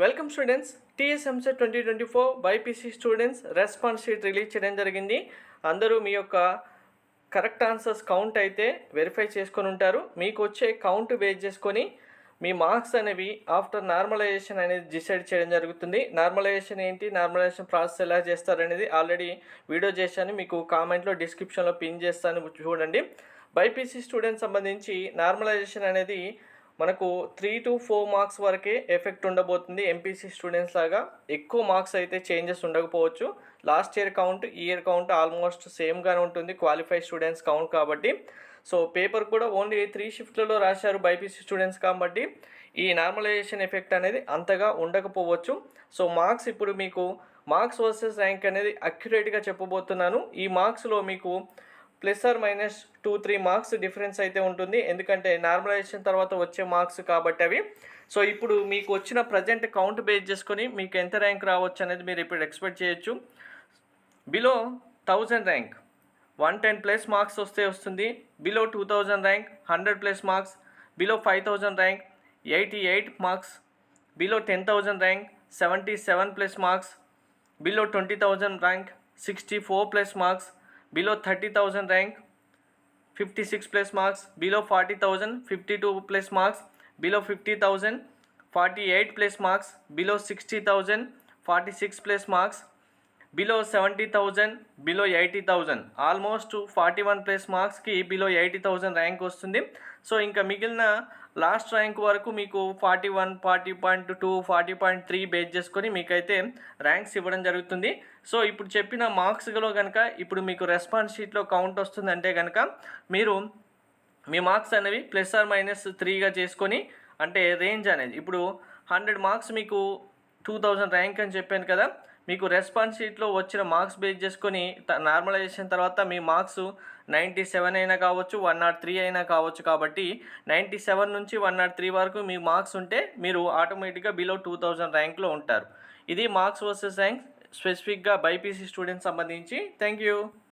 Welcome students, TS EAMCET 2024 BiPC students response sheet release చేయడం జరిగింది. అందరూ మీ యొక్క కరెక్ట్ ఆన్సర్స్ కౌంట్ అయితే వెరిఫై చేసుకొని ఉంటారు. మీకు వచ్చే కౌంట్ బేస్ చేసుకొని మీ మార్క్స్ అనేవి ఆఫ్టర్ నార్మలైజేషన్ అనేది డిసైడ్ చేయడం జరుగుతుంది. నార్మలైజేషన్ ఏంటి, నార్మలైజేషన్ ప్రాసెస్ ఎలా చేస్తారనేది ఆల్రెడీ వీడియో చేశాను, మీకు కామెంట్లో డిస్క్రిప్షన్లో పిన్ చేస్తాను, చూడండి. బైపీసీ స్టూడెంట్స్ సంబంధించి నార్మలైజేషన్ అనేది మనకు 3 to 4 మార్క్స్ వరకే ఎఫెక్ట్ ఉండబోతుంది. ఎంపీసీ స్టూడెంట్స్ లాగా ఎక్కువ మార్క్స్ అయితే చేంజెస్ ఉండకపోవచ్చు. లాస్ట్ ఇయర్ కౌంట్ ఈ ఇయర్ కౌంట్ ఆల్మోస్ట్ సేమ్గానే ఉంటుంది క్వాలిఫై స్టూడెంట్స్ కౌంట్ కాబట్టి. సో పేపర్ కూడా ఓన్లీ 3 షిఫ్ట్లలో రాశారు బైపీసీ స్టూడెంట్స్ కాబట్టి ఈ నార్మలైజేషన్ ఎఫెక్ట్ అనేది అంతగా ఉండకపోవచ్చు. సో మార్క్స్ ఇప్పుడు మీకు మార్క్స్ వర్సెస్ ర్యాంక్ అనేది అక్యురేట్గా చెప్పబోతున్నాను. ఈ మార్క్స్లో మీకు +-2-3 మార్క్స్ డిఫరెన్స్ అయితే ఉంటుంది, ఎందుకంటే నార్మలైజేషన్ తర్వాత వచ్చే మార్క్స్ కాబట్టి అవి. సో ఇప్పుడు మీకు వచ్చిన ప్రజెంట్ కౌంట్ బేస్ చేసుకొని మీకు ఎంత ర్యాంక్ రావచ్చు అనేది మీరు ఇప్పుడు ఎక్స్పెక్ట్ చేయొచ్చు. బిలో 1000 ర్యాంక్ 110+ మార్క్స్ వస్తుంది. Below 2000 rank 100+ marks. Below 5000 rank 88 marks. Below 10,000 rank 77+ marks. Below 20,000 rank 64+ marks. Below 30,000 rank 56+ marks. Below 40,000 52+ marks. Below 50,000 48+ marks. Below 60,000 46+ marks. Below 70,000 below 80,000 almost 41+ మార్క్స్కి బిలో 80,000 ర్యాంక్ వస్తుంది. So ఇంకా మిగిలిన last rank వరకు మీకు 41 40.2 40.3 base చేసుకొని మీకైతే ranks ఇవ్వడం జరుగుతుంది. సో ఇప్పుడు చెప్పిన మార్క్స్లో కనుక ఇప్పుడు మీకు రెస్పాన్స్ షీట్లో కౌంట్ వస్తుందంటే కనుక మీరు మీ మార్క్స్ అనేవి +-3గా చేసుకొని, అంటే రేంజ్ అనేది ఇప్పుడు 100 మార్క్స్ మీకు 2000 ర్యాంక్ అని చెప్పాను కదా, మీకు రెస్పాన్స్ షీట్లో వచ్చిన మార్క్స్ బేస్ చేసుకొని నార్మలైజేషన్ తర్వాత మీ మార్క్స్ 97 అయినా కావచ్చు 103 అయినా కావచ్చు. కాబట్టి 97 నుంచి 103 వరకు మీ మార్క్స్ ఉంటే మీరు ఆటోమేటిక్గా బిలో 2000 ర్యాంక్లో ఉంటారు. ఇది మార్క్స్ వర్సెస్ ర్యాంక్ స్పెసిఫిక్గా బైపీసీ స్టూడెంట్స్ సంబంధించి. Thank you.